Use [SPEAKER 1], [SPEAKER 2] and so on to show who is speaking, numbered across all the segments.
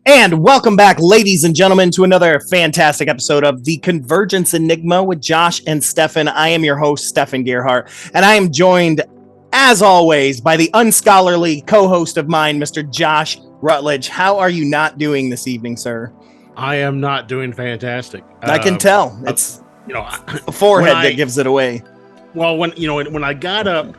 [SPEAKER 1] And welcome back, ladies and gentlemen, to another fantastic episode of the Convergence Enigma with Josh and Stefan. I am your host, Stefan Gearhart, and I am joined, as always, by the unscholarly co-host of mine, Mr. Josh Rutledge. How are you not doing this evening, sir?
[SPEAKER 2] I am not doing fantastic.
[SPEAKER 1] I can tell. It's the forehead that gives it away.
[SPEAKER 2] Well, when I got up,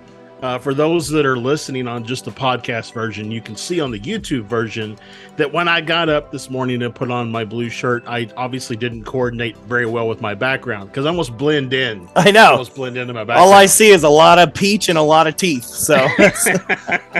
[SPEAKER 2] for those that are listening on just the podcast version, you can see on the YouTube version that when I got up this morning and put on my blue shirt, I obviously didn't coordinate very well with my background because I almost blend in.
[SPEAKER 1] I know.
[SPEAKER 2] Almost blend into my background.
[SPEAKER 1] All I see is a lot of peach and a lot of teeth. So that's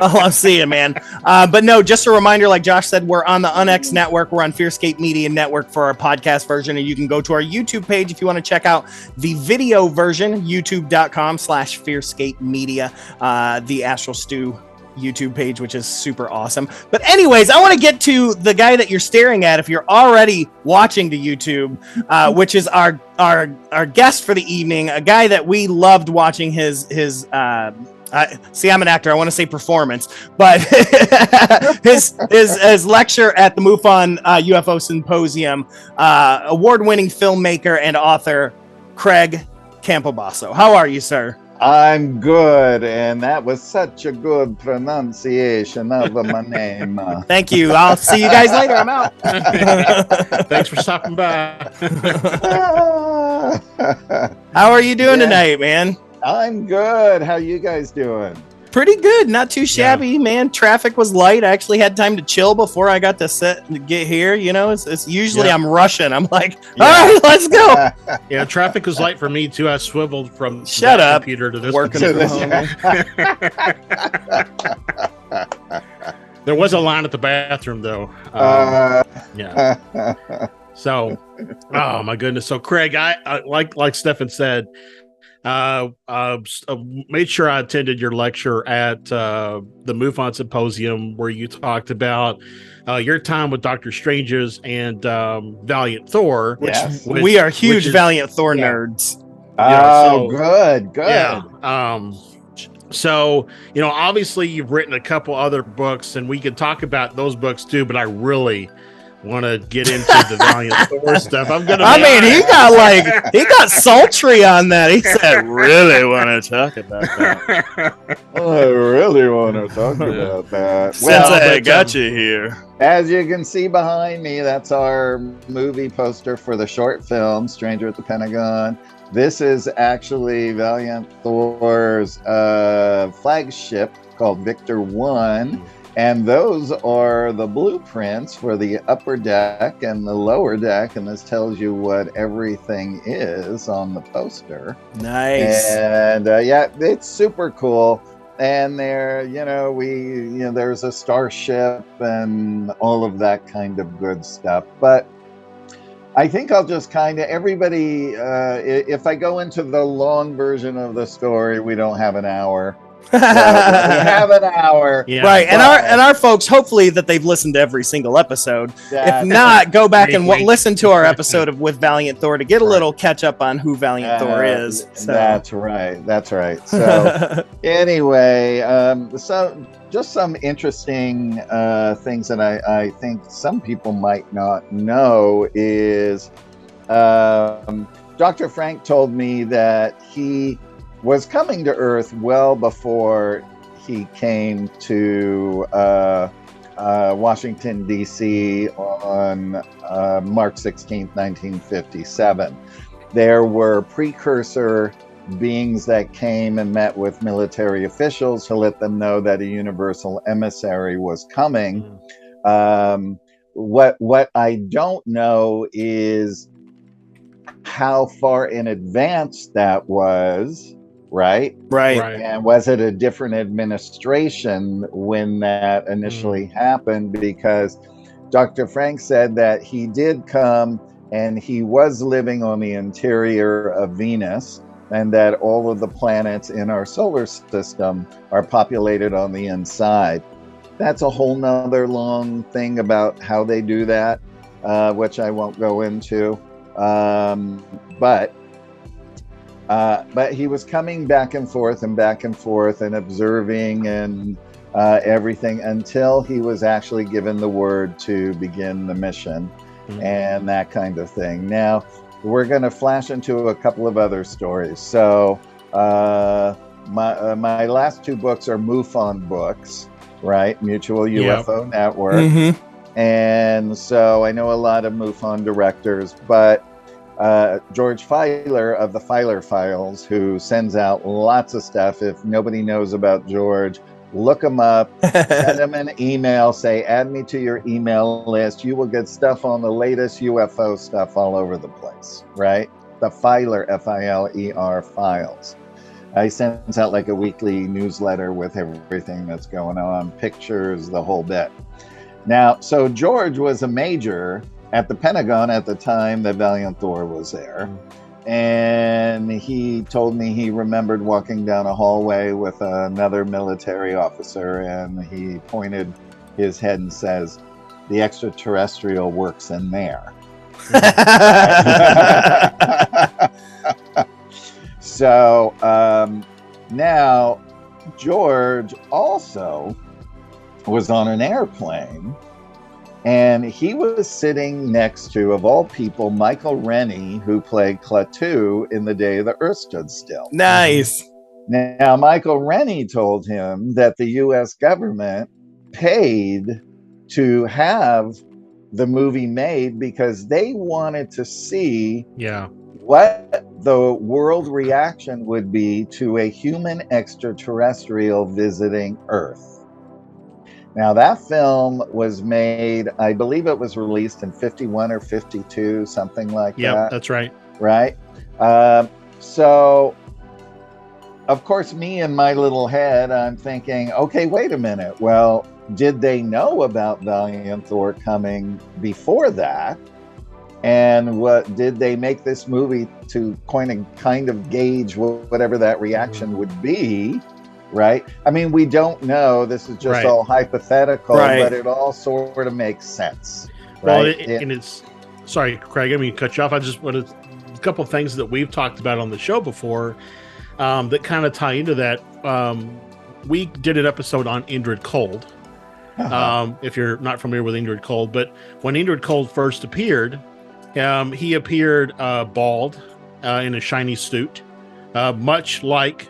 [SPEAKER 1] all I'm seeing, man. But no, just a reminder, like Josh said, we're on the UnX Network. We're on Fearscape Media Network for our podcast version. And you can go to our YouTube page if you want to check out the video version, youtube.com/Fearscape Media. The Astral Stew YouTube page, which is super awesome. But anyways, I want to get to the guy that you're staring at if you're already watching the YouTube, which is our guest for the evening, a guy that we loved watching his see, I'm an actor. I want to say performance, but his lecture at the MUFON UFO Symposium, award-winning filmmaker and author Craig Campobasso. How are you, sir?
[SPEAKER 3] I'm good, and that was such a good pronunciation of my name.
[SPEAKER 1] Thank you. I'll see you guys later. I'm out.
[SPEAKER 2] Thanks for stopping by.
[SPEAKER 1] How are you doing tonight, man?
[SPEAKER 3] I'm good. How you guys doing?
[SPEAKER 1] Pretty good. Not too shabby, man. Traffic was light. I actually had time to chill before I got to get here. You know, it's usually I'm rushing. I'm like, all right, let's go.
[SPEAKER 2] Yeah, traffic was light for me too. I swiveled from computer to this
[SPEAKER 1] working
[SPEAKER 2] computer. There was a line at the bathroom though. Yeah. So, oh my goodness. So Craig, I like Stefan said, made sure I attended your lecture at the MUFON Symposium where you talked about your time with Dr. Strange's and Valiant Thor.
[SPEAKER 1] Which we are huge Valiant Thor nerds.
[SPEAKER 3] Good.
[SPEAKER 2] Yeah. So, obviously you've written a couple other books and we can talk about those books too, but I really want to get into the Valiant Thor stuff.
[SPEAKER 1] He got sultry on that. He said, really want to talk about that.
[SPEAKER 3] I really want to talk about that.
[SPEAKER 1] Since I got you here.
[SPEAKER 3] As you can see behind me, that's our movie poster for the short film, Stranger at the Pentagon. This is actually Valiant Thor's flagship called Victor 1. And those are the blueprints for the upper deck and the lower deck. And this tells you what everything is on the poster.
[SPEAKER 1] Nice.
[SPEAKER 3] And it's super cool. And there, there's a starship and all of that kind of good stuff. But I think I'll just everybody, if I go into the long version of the story, we don't have an hour. We have an hour,
[SPEAKER 1] right? And our folks, hopefully that they've listened to every single episode. If not, go back and listen to our episode with Valiant Thor to get a little catch up on who Valiant Thor is. So.
[SPEAKER 3] That's right. So anyway, so just some interesting things that I think some people might not know is Dr. Frank told me that he was coming to Earth well before he came to Washington, D.C. on March 16th, 1957. There were precursor beings that came and met with military officials to let them know that a universal emissary was coming. What I don't know is how far in advance that was. Right. And was it a different administration when that initially happened? Because Dr. Frank said that he did come and he was living on the interior of Venus, and that all of the planets in our solar system are populated on the inside. That's a whole nother long thing about how they do that, which I won't go into. But he was coming back and forth and observing and everything until he was actually given the word to begin the mission and that kind of thing. Now, we're going to flash into a couple of other stories. So my last two books are MUFON books, right? Mutual UFO Network. And so I know a lot of MUFON directors, but George Filer of the Filer Files, who sends out lots of stuff. If nobody knows about George, look him up, send him an email, say, add me to your email list. You will get stuff on the latest UFO stuff all over the place, right? The Filer, F-I-L-E-R files. He sends out like a weekly newsletter with everything that's going on, pictures, the whole bit. Now, so George was a major at the Pentagon at the time that Valiant Thor was there. And he told me he remembered walking down a hallway with another military officer, and he pointed his head and says, "The extraterrestrial works in there." So now George also was on an airplane, and he was sitting next to, of all people, Michael Rennie, who played Klaatu in The Day the Earth Stood Still.
[SPEAKER 1] Nice.
[SPEAKER 3] Now, Michael Rennie told him that the U.S. government paid to have the movie made because they wanted to see what the world reaction would be to a human extraterrestrial visiting Earth. Now, that film was made, I believe it was released in 51 or 52, something like that.
[SPEAKER 2] Yeah, that's right.
[SPEAKER 3] Right? So, of course, me in my little head, I'm thinking, okay, wait a minute. Well, did they know about Valiant Thor coming before that? And what did they make this movie to kind of gauge whatever that reaction would be? Right? I mean, we don't know. This is just all hypothetical, but it all sort of makes sense. Right?
[SPEAKER 2] Well, and it's, sorry, Craig, I mean, cut you off. I just wanted a couple of things that we've talked about on the show before that kind of tie into that. We did an episode on Indrid Cold. If you're not familiar with Indrid Cold, but when Indrid Cold first appeared, he appeared bald in a shiny suit, much like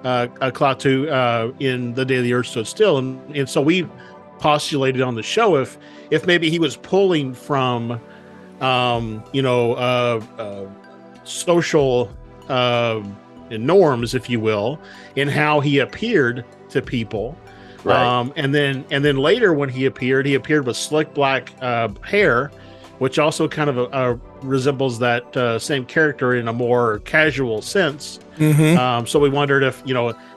[SPEAKER 2] Klaatu in The Day the Earth Stood Still, and so we postulated on the show if maybe he was pulling from social norms, if you will, in how he appeared to people. And then later when he appeared with slick black hair, which also kind of resembles that same character in a more casual sense. So we wondered if,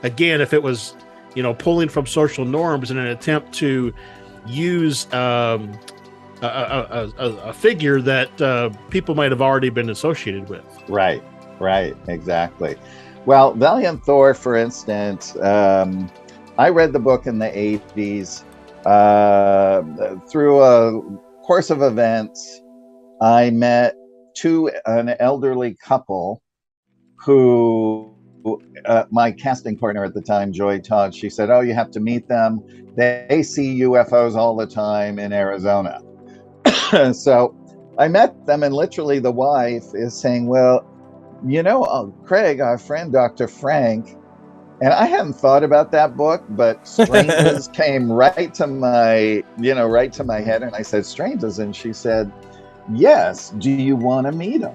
[SPEAKER 2] again, if it was, pulling from social norms in an attempt to use a figure that people might have already been associated with. Right,
[SPEAKER 3] exactly. Well, Valiant Thor, for instance, I read the book in the 80s. Through a course of events, I met an elderly couple who, my casting partner at the time, Joy Todd, she said, "Oh, you have to meet them. They see UFOs all the time in Arizona." So I met them, and literally the wife is saying, "Well, Craig, our friend, Dr. Frank," and I hadn't thought about that book, but Strangers came right to my head, and I said, "Strangers," and she said, "Yes, do you want to meet him?"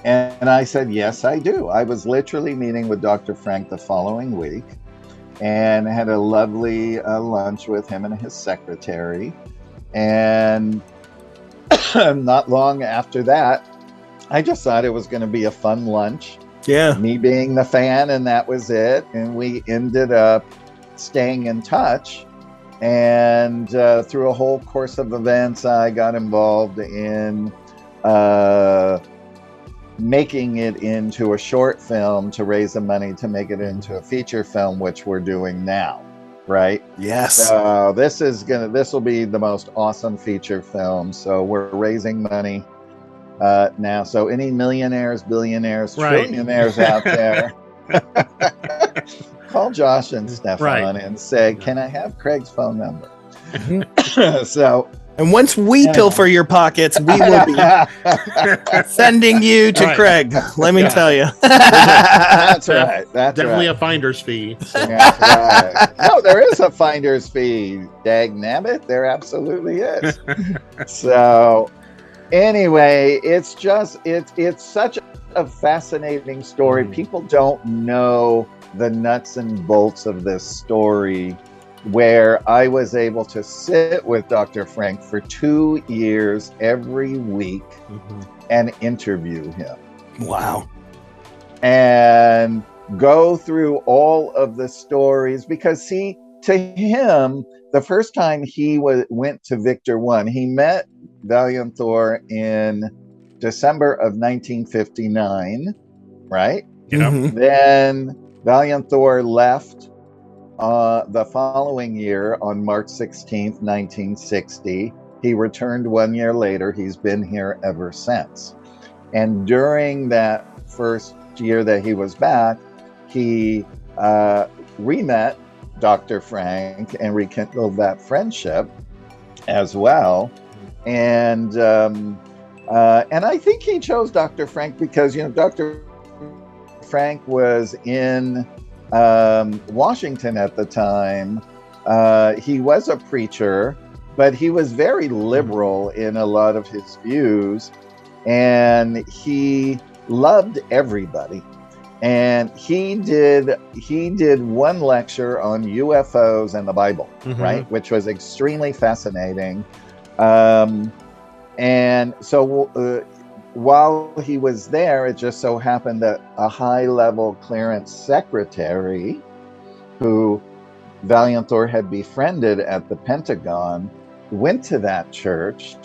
[SPEAKER 3] And I said, "Yes, I do." I was literally meeting with Dr. Frank the following week and had a lovely lunch with him and his secretary. And not long after that, I just thought it was going to be a fun lunch.
[SPEAKER 1] Yeah.
[SPEAKER 3] Me being the fan, and that was it. And we ended up staying in touch. And through a whole course of events, I got involved in making it into a short film to raise the money to make it into a feature film, which we're doing now. Right?
[SPEAKER 1] Yes.
[SPEAKER 3] So this will be the most awesome feature film. So we're raising money now. So any millionaires, billionaires, trillionaires out there, call Josh and Stefan and say, "Can I have Craig's phone number?" So,
[SPEAKER 1] and once we pilfer your pockets, we will be sending you to Craig. Let me tell you.
[SPEAKER 3] That's right. That's
[SPEAKER 2] definitely
[SPEAKER 3] right.
[SPEAKER 2] a finder's fee.
[SPEAKER 3] That's right. No, there is a finder's fee. Dag nabbit, there absolutely is. So, anyway, it's such a fascinating story. People don't know the nuts and bolts of this story, where I was able to sit with Dr. Frank for 2 years every week and interview him.
[SPEAKER 1] Wow.
[SPEAKER 3] And go through all of the stories, because see, to him, the first time he went to Victor 1, he met Valiant Thor in December of 1959, right? Then Valiant Thor left the following year on March 16th, 1960. He returned 1 year later. He's been here ever since. And during that first year that he was back, he re-met Dr. Frank and rekindled that friendship as well. And I think he chose Dr. Frank because, Dr. Frank was in Washington at the time. He was a preacher, but he was very liberal in a lot of his views, and he loved everybody. And he did one lecture on UFOs and the Bible, right, which was extremely fascinating. And so while he was there, it just so happened that a high-level clearance secretary who Valiant Thor had befriended at the Pentagon went to that church.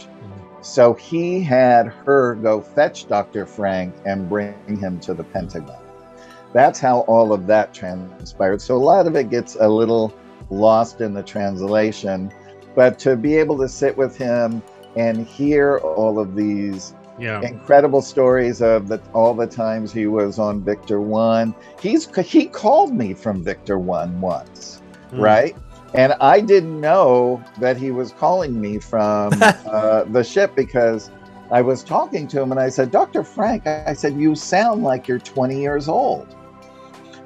[SPEAKER 3] So he had her go fetch Dr. Frank and bring him to the Pentagon. That's how all of that transpired. So a lot of it gets a little lost in the translation, but to be able to sit with him and hear all of these incredible stories of all the times he was on Victor 1. He called me from Victor 1 once, right? And I didn't know that he was calling me from the ship, because I was talking to him and I said, "Dr. Frank," I said, "you sound like you're 20 years old."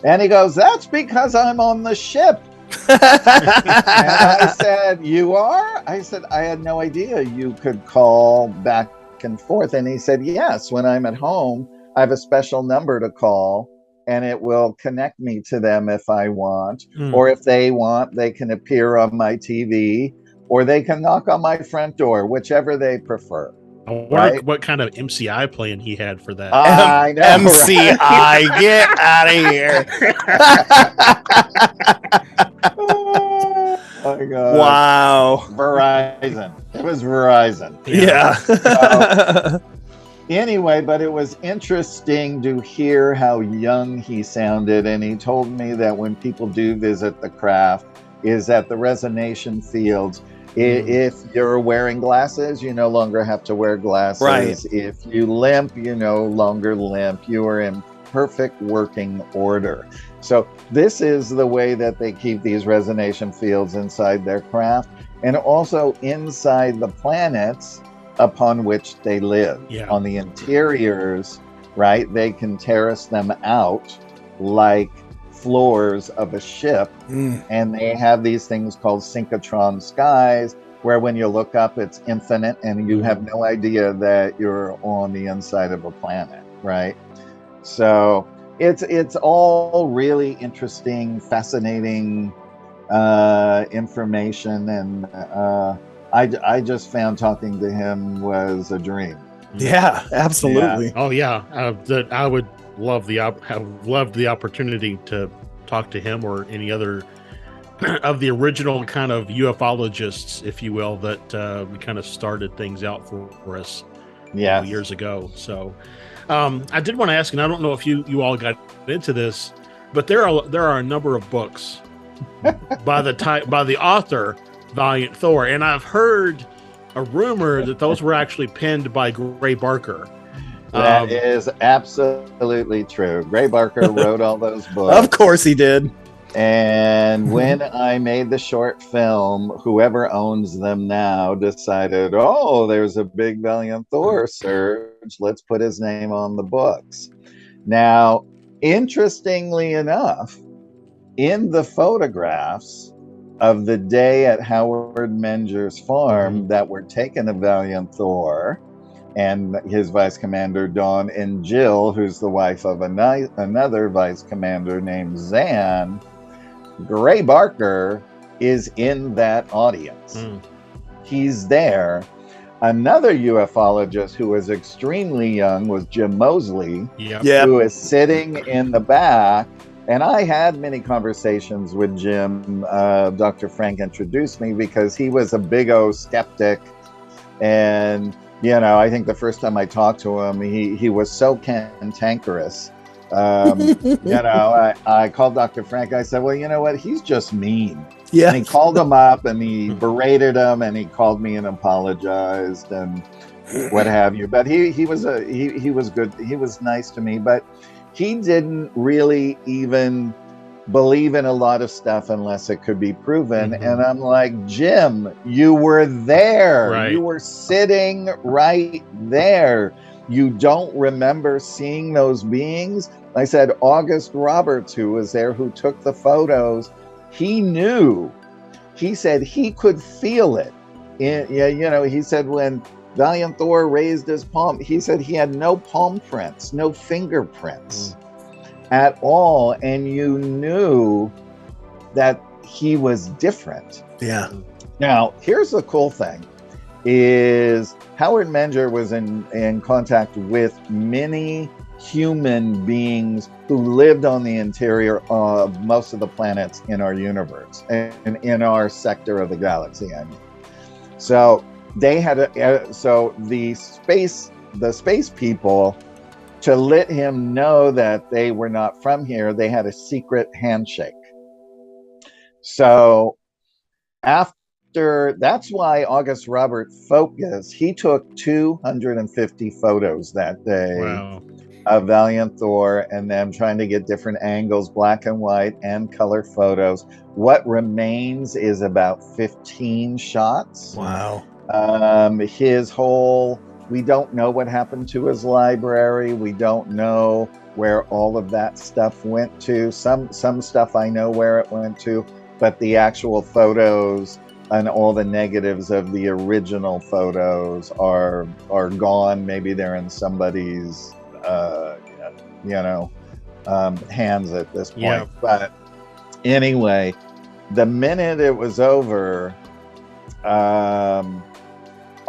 [SPEAKER 3] And he goes, "That's because I'm on the ship." And I said, "You are?" I said, "I had no idea you could call back and forth." And he said, "Yes, when I'm at home, I have a special number to call, and it will connect me to them if I want, or if they want, they can appear on my TV, or they can knock on my front door, whichever they prefer."
[SPEAKER 2] I wonder what kind of MCI plan he had for that.
[SPEAKER 3] I know,
[SPEAKER 1] MCI, right? Get out of here.
[SPEAKER 3] Oh my God.
[SPEAKER 1] Wow.
[SPEAKER 3] Verizon. It was Verizon.
[SPEAKER 1] Yeah.
[SPEAKER 3] Anyway, but it was interesting to hear how young he sounded. And he told me that when people do visit the craft, is at the resonation fields, if you're wearing glasses, you no longer have to wear glasses.
[SPEAKER 1] Right.
[SPEAKER 3] If you limp, you no longer limp. You are in perfect working order. So this is the way that they keep these resonation fields inside their craft, and also inside the planets upon which they live. On the interiors, right? They can terrace them out like floors of a ship, and they have these things called synchrotron skies, where when you look up, it's infinite, and you have no idea that you're on the inside of a planet, right? So it's all really interesting, fascinating information, and I just found talking to him was a dream.
[SPEAKER 1] Yeah, absolutely.
[SPEAKER 2] Yeah. Oh yeah, that I would love have loved the opportunity to talk to him or any other of the original kind of ufologists, if you will, that we kind of started things out for us years ago. So I did want to ask, and I don't know if you all got into this, but there are a number of books by the author Valiant Thor, and I've heard a rumor that those were actually penned by Gray Barker.
[SPEAKER 3] That is absolutely true. Gray Barker wrote all those books.
[SPEAKER 1] Of course he did.
[SPEAKER 3] And when I made the short film, whoever owns them now decided, oh, there's a big Valiant Thor surge. Let's put his name on the books. Now, interestingly enough, in the photographs of the day at Howard Menger's farm that were taken of Valiant Thor and his vice commander Dawn and Jill, who's the wife of another vice commander named Zan, Gray Barker is in that audience. He's there. Another ufologist who was extremely young was Jim Moseley, who is sitting in the back. And I had many conversations with Jim. Dr. Frank introduced me because he was a big O skeptic. And, you know, I think the first time I talked to him, he was so cantankerous. You know, I called Dr. Frank. I said, well, you know what? He's just mean. Yeah. And he called him up and he berated him and he called me and apologized and what have you. But he was good. He was nice to me, but he didn't really even believe in a lot of stuff unless it could be proven. And I'm like, Jim, you were there. Right. You were sitting right there. You don't remember seeing those beings? I said, August Roberts, who was there, who took the photos, he knew. He said he could feel it. He said when Valiant Thor raised his palm, he said he had no palm prints, no fingerprints at all. And you knew that he was different. Yeah. Now, here's the cool thing. Is Howard Menger was in contact with many human beings who lived on the interior of most of the planets in our universe and in our sector of the galaxy. I mean, so they had the space people, to let him know that they were not from here, they had a secret handshake. So that's why August Robert focused. He took 250 photos that day of Valiant Thor and them trying to get different angles, black and white and color photos. What remains is about 15 shots. Wow. We don't know what happened to his library. We don't know where all of that stuff went to. Some stuff I know where it went to, but the actual photos and all the negatives of the original photos are gone. Maybe they're in somebody's, hands at this point. Yeah. But anyway, the minute it was over,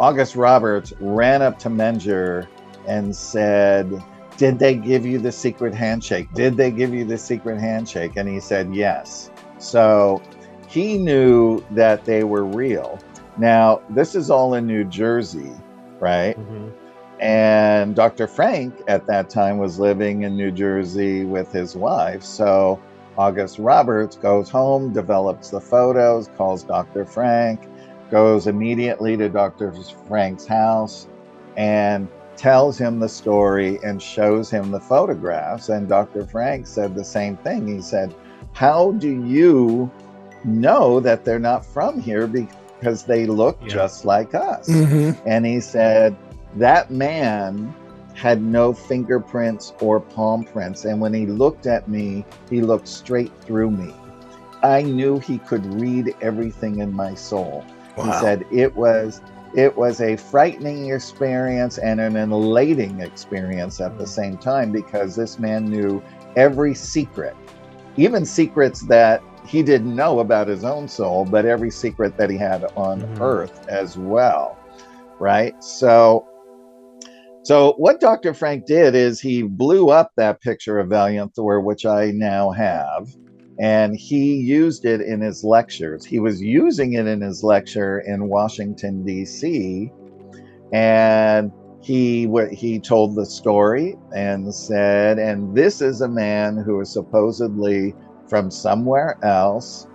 [SPEAKER 3] August Roberts ran up to Menger and said, did they give you the secret handshake? Did they give you the secret handshake? And he said, yes. So he knew that they were real. Now, this is all in New Jersey, right? And Dr. Frank at that time was living in New Jersey with his wife. So August Roberts goes home, develops the photos, calls Dr. Frank, goes immediately to Dr. Frank's house and tells him the story and shows him the photographs. And Dr. Frank said the same thing. He said, how do you know that they're not from here? Because they look just like us. And he said, that man had no fingerprints or palm prints. And when he looked at me, he looked straight through me. I knew he could read everything in my soul. Wow. He said it was a frightening experience and an elating experience at the same time, because this man knew every secret, even secrets that he didn't know about his own soul, but every secret that he had on Earth as well, right? So what Dr. Frank did is he blew up that picture of Valiant Thor, which I now have, and he used it in his lectures. He was using it in his lecture in Washington, D.C., and he told the story and said, and this is a man who is supposedly from somewhere else,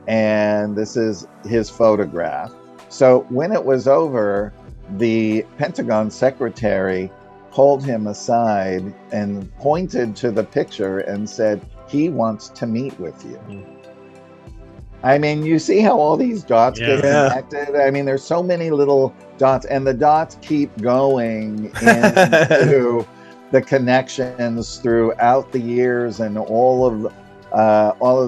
[SPEAKER 3] and this is his photograph. So when it was over, the Pentagon secretary pulled him aside and pointed to the picture and said, "He wants to meet with you." I mean, you see how all these dots get connected? I mean, there's so many little dots, and the dots keep going into the connections throughout the years, and all of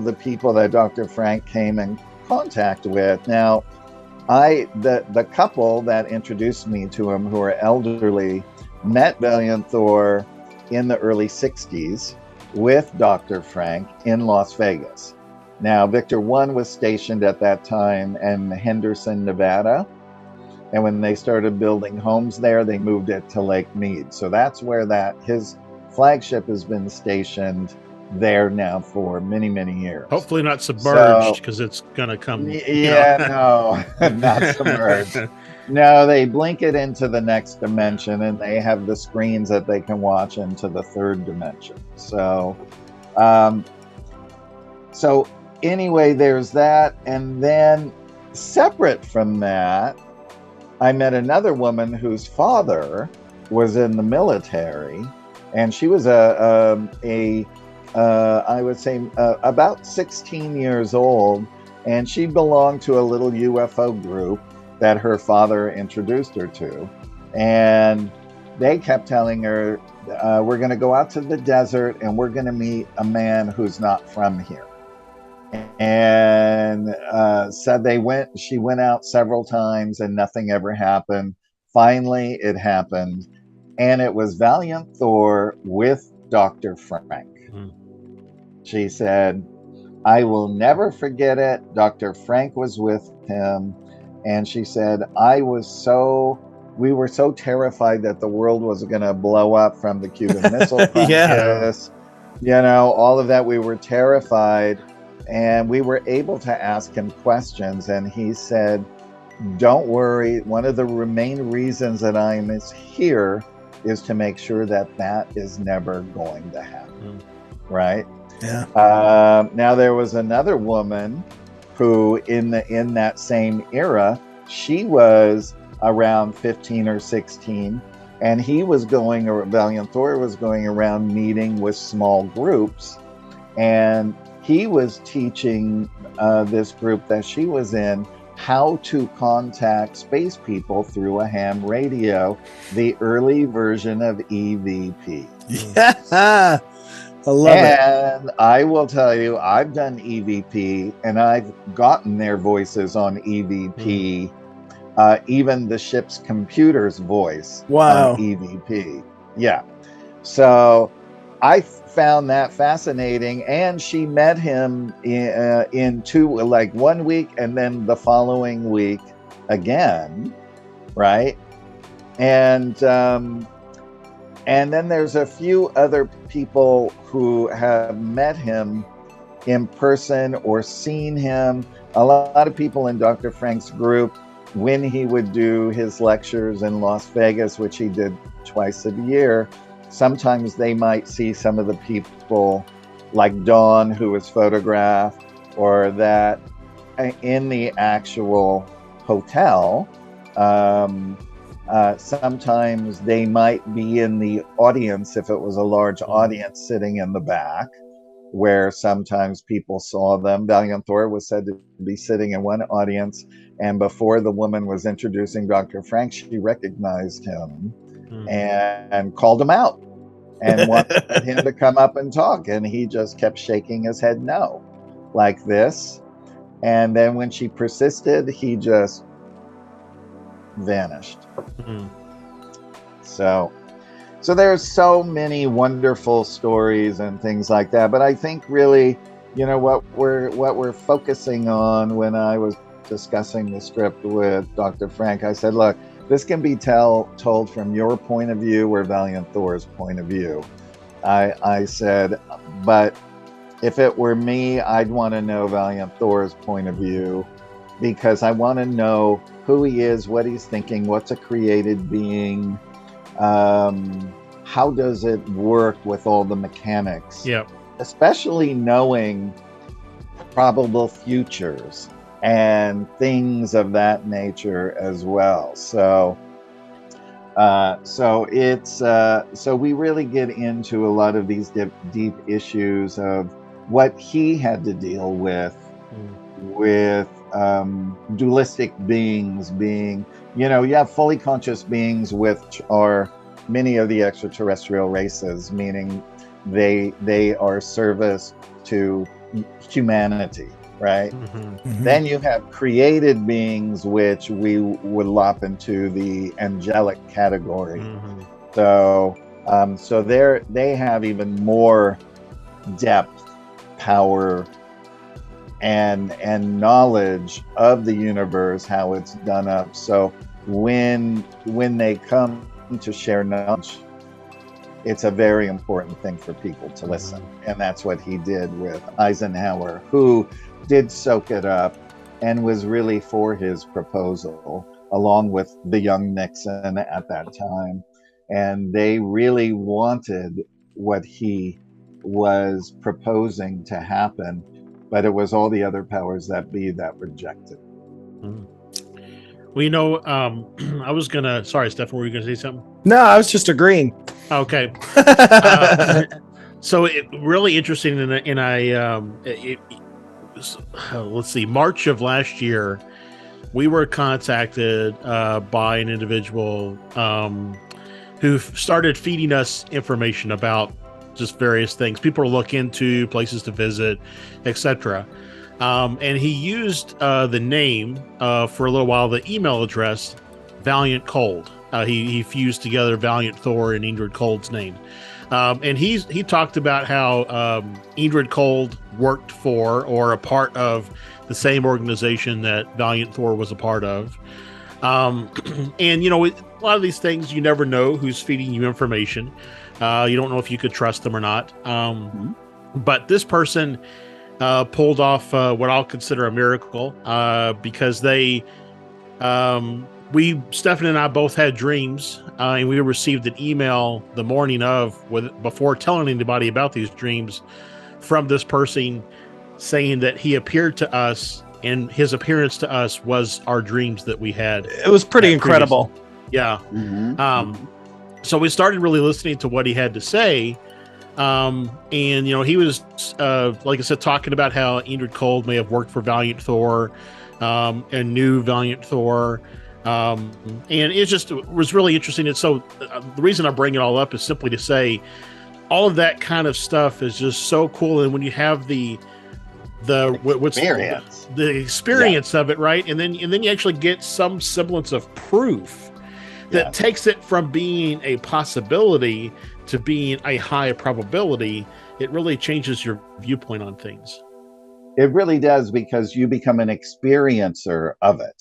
[SPEAKER 3] the people that Dr. Frank came in contact with. Now, the couple that introduced me to him, who are elderly, met Valiant Thor in the early 60s with Dr. Frank in Las Vegas. Now, Victor 1 was stationed at that time in Henderson, Nevada. And when they started building homes there, they moved it to Lake Mead. So that's where his flagship has been stationed there now for many, many years.
[SPEAKER 2] Hopefully not submerged, because it's going to come.
[SPEAKER 3] No, not submerged. No, they blink it into the next dimension, and they have the screens that they can watch into the third dimension. So, anyway, there's that. And then separate from that, I met another woman whose father was in the military, and she was I would say about 16 years old, and she belonged to a little UFO group that her father introduced her to. And they kept telling her, we're going to go out to the desert and we're going to meet a man who's not from here. And she went out several times and nothing ever happened. Finally, it happened. And it was Valiant Thor with Dr. Frank. She said, I will never forget it. Dr. Frank was with him. And she said, we were so terrified that the world was going to blow up from the Cuban Missile Crisis. All of that. We were terrified. And we were able to ask him questions. And he said, don't worry. One of the main reasons that I'm here is to make sure that is never going to happen. Right? Yeah. Now there was another woman who in that same era, she was around 15 or 16, and Valiant Thor was going around meeting with small groups, and he was teaching this group that she was in how to contact space people through a ham radio, the early version of EVP.
[SPEAKER 1] Yeah. I love it.
[SPEAKER 3] And I will tell you, I've done EVP, and I've gotten their voices on EVP, even the ship's computer's voice on EVP. Yeah. So I found that fascinating. And she met him in 1 week and then the following week again. Right. And then there's a few other people who have met him in person or seen him. A lot of people in Dr. Frank's group, when he would do his lectures in Las Vegas, which he did twice a year, sometimes they might see some of the people like Dawn, who was photographed, or that in the actual hotel. Sometimes they might be in the audience if it was a large audience sitting in the back, where sometimes people saw them. Valiant Thor was said to be sitting in one audience, and before the woman was introducing Dr. Frank, she recognized him and called him out and wanted him to come up and talk, and he just kept shaking his head no, like this. And then when she persisted, he just vanished. So there's so many wonderful stories and things like that. But I think really, what we're focusing on, when I was discussing the script with Dr. Frank, I said, look, this can be told from your point of view or Valiant Thor's point of view. I said, but if it were me, I'd want to know Valiant Thor's point of view, because I want to know who he is, what he's thinking, what's a created being, how does it work with all the mechanics, especially knowing probable futures and things of that nature as well. So So it's so we really get into a lot of these deep issues of what he had to deal with dualistic beings being, you have fully conscious beings, which are many of the extraterrestrial races, meaning they are service to humanity, right? Then you have created beings, which we would lop into the angelic category. So they have even more depth, power, and knowledge of the universe, how it's done up. So when they come to share knowledge, it's a very important thing for people to listen. And that's what he did with Eisenhower, who did soak it up and was really for his proposal, along with the young Nixon at that time. And they really wanted what he was proposing to happen, but it was all the other powers that be that rejected.
[SPEAKER 2] Well, I was gonna. Sorry, Stefan, were you gonna say something?
[SPEAKER 1] No, I was just agreeing.
[SPEAKER 2] Okay. So it really interesting, let's see, March of last year, we were contacted by an individual who started feeding us information about just various things, people to look into, places to visit, etc. And he used the name for a little while, the email address, Valiant Cold. He fused together Valiant Thor and Ingrid Cold's name. And he talked about how Ingrid Cold worked for or a part of the same organization that Valiant Thor was a part of. And, a lot of these things, you never know who's feeding you information. You don't know if you could trust them or not. But this person pulled off what I'll consider a miracle because Stefan and I both had dreams, and we received an email the morning of, before telling anybody about these dreams, from this person saying that he appeared to us, and his appearance to us was our dreams that we had.
[SPEAKER 1] It was pretty incredible.
[SPEAKER 2] Yeah. So we started really listening to what he had to say. And, he was, like I said, talking about how Ingrid Cold may have worked for Valiant Thor, and knew Valiant Thor. And it was really interesting. And so the reason I bring it all up is simply to say all of that kind of stuff is just so cool. And when you have the experience of it, right? And then you actually get some semblance of proof that takes it from being a possibility to being a high probability. It really changes your viewpoint on things.
[SPEAKER 3] It really does, because you become an experiencer of it,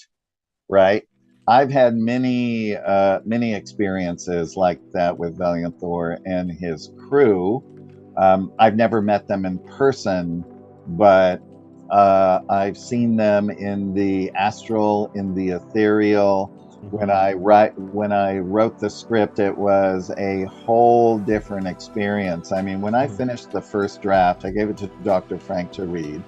[SPEAKER 3] right? I've had many experiences like that with Valiant Thor and his crew. I've never met them in person, but I've seen them in the astral, in the ethereal. When I wrote the script, it was a whole different experience. I mean, when I finished the first draft, I gave it to Dr. Frank to read,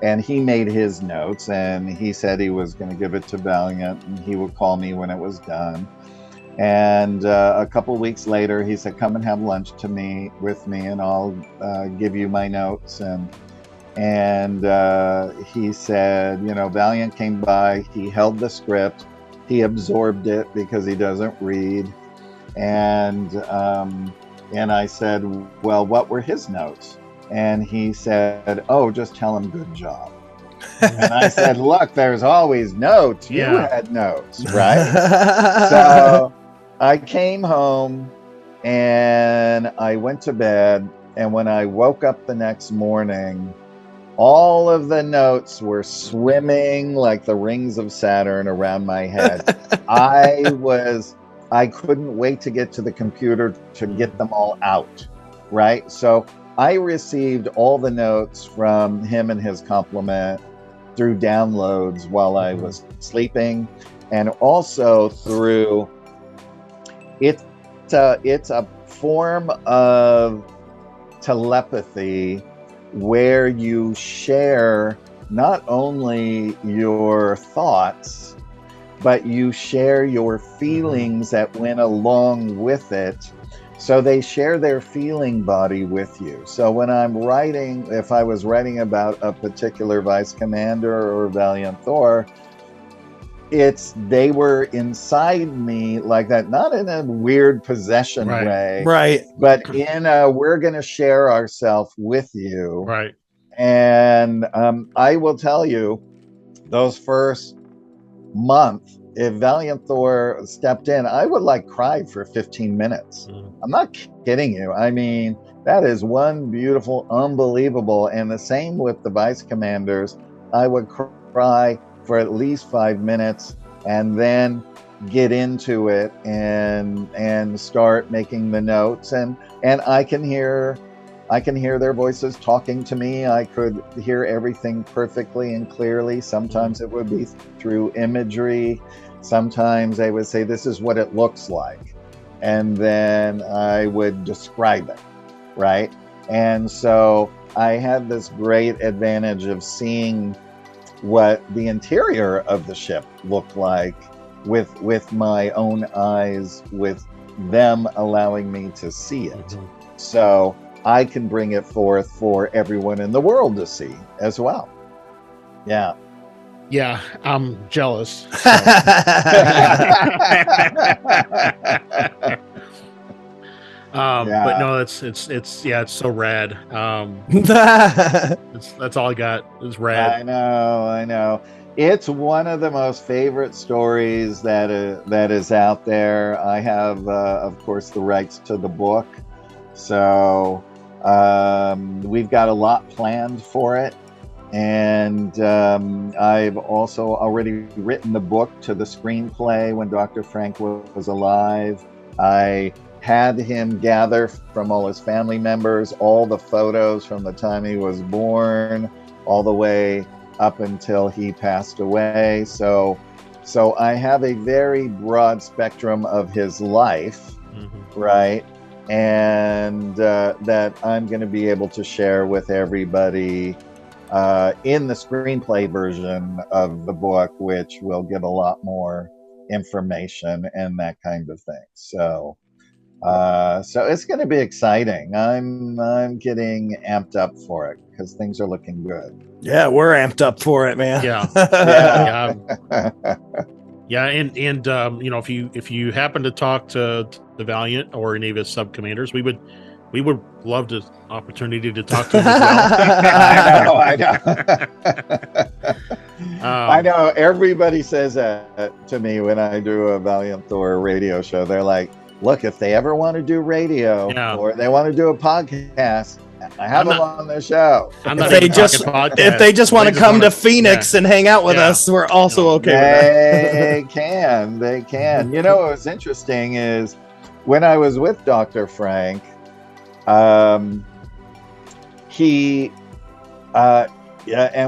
[SPEAKER 3] and he made his notes, and he said he was going to give it to Valiant, and he would call me when it was done. And a couple weeks later, he said, "Come and have lunch with me, and I'll give you my notes." And he said, Valiant came by, he held the script, he absorbed it because he doesn't read. And I said, "Well, what were his notes?" And he said, "Oh, just tell him good job." And I said, "Look, there's always notes. You had notes, right?" So I came home and I went to bed. And when I woke up the next morning, all of the notes were swimming like the rings of Saturn around my head. I couldn't wait to get to the computer to get them all out, right? So I received all the notes from him and his complement through downloads while I was sleeping, and also through it's a form of telepathy where you share not only your thoughts, but you share your feelings that went along with it. So they share their feeling body with you. So when I'm writing, if I was writing about a particular vice commander or Valiant Thor, they were inside me like that, not in a weird possession way,
[SPEAKER 1] right,
[SPEAKER 3] but in a, we're going to share ourselves with you.
[SPEAKER 2] Right.
[SPEAKER 3] And I will tell you, those first month, if Valiant Thor stepped in, I would like cry for 15 minutes. I'm not kidding you. I mean, that is one beautiful, unbelievable. And the same with the vice commanders. I would cry for at least 5 minutes and then get into it and start making the notes. And I can hear their voices talking to me. I could hear everything perfectly and clearly. Sometimes it would be through imagery. Sometimes they would say, this is what it looks like. And then I would describe it, right? And so I had this great advantage of seeing what the interior of the ship looked like with my own eyes, with them allowing me to see it. So I can bring it forth for everyone in the world to see as well. Yeah.
[SPEAKER 2] Yeah, I'm jealous. So. But no, it's so rad. That's all I got. It's rad.
[SPEAKER 3] I know. It's one of the most favorite stories that is out there. I have, of course, the rights to the book, so we've got a lot planned for it. And I've also already written the book to the screenplay when Dr. Frank was alive. I had him gather from all his family members all the photos from the time he was born all the way up until he passed away. So I have a very broad spectrum of his life, right? And that I'm going to be able to share with everybody in the screenplay version of the book, which will give a lot more information and that kind of thing. So it's going to be exciting. I'm getting amped up for it because things are looking good.
[SPEAKER 1] Yeah, we're amped up for it, man.
[SPEAKER 2] Yeah. And if you happen to talk to the Valiant or any of his sub commanders, we would love the opportunity to talk to him as
[SPEAKER 3] well. I know. I know. Everybody says that to me when I do a Valiant Thor radio show. They're like, look, if they ever want to do radio or they want to do a podcast, I have them on the show.
[SPEAKER 1] If they just want to come to Phoenix and hang out with us, we're also okay with that.
[SPEAKER 3] They can. You know, what was interesting is when I was with Dr. Frank, and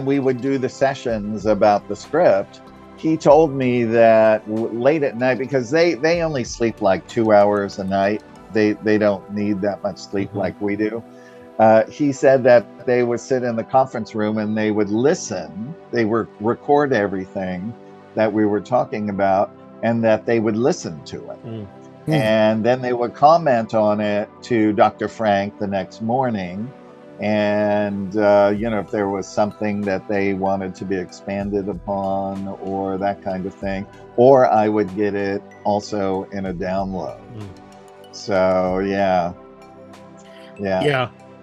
[SPEAKER 3] we would do the sessions about the script. He told me that late at night, because they only sleep like 2 hours a night. They don't need that much sleep like we do. He said that they would sit in the conference room and they would listen. They would record everything that we were talking about, and that they would listen to it. And then they would comment on it to Dr. Frank the next morning. And, if there was something that they wanted to be expanded upon or that kind of thing, or I would get it also in a download. So, yeah.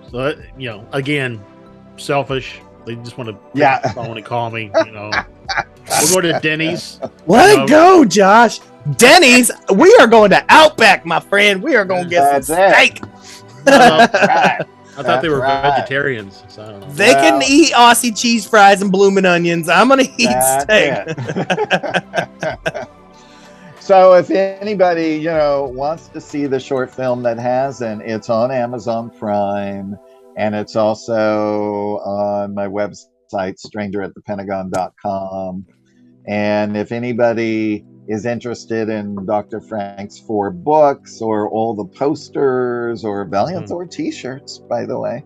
[SPEAKER 2] So, again, selfish. They just want to pick up the phone and call me, We'll go to Denny's.
[SPEAKER 1] Let it go, Josh. Denny's? We are going to Outback, my friend. We are going to get some steak.
[SPEAKER 2] I thought they were vegetarians. So I don't know.
[SPEAKER 1] They can eat Aussie cheese fries and blooming onions. I'm going to eat steak.
[SPEAKER 3] So if anybody, wants to see the short film that hasn't, it's on Amazon Prime, and it's also on my website, strangeratthepentagon.com. And if anybody is interested in Dr. Frank's 4 books or all the posters or Valiant Thor t-shirts, by the way,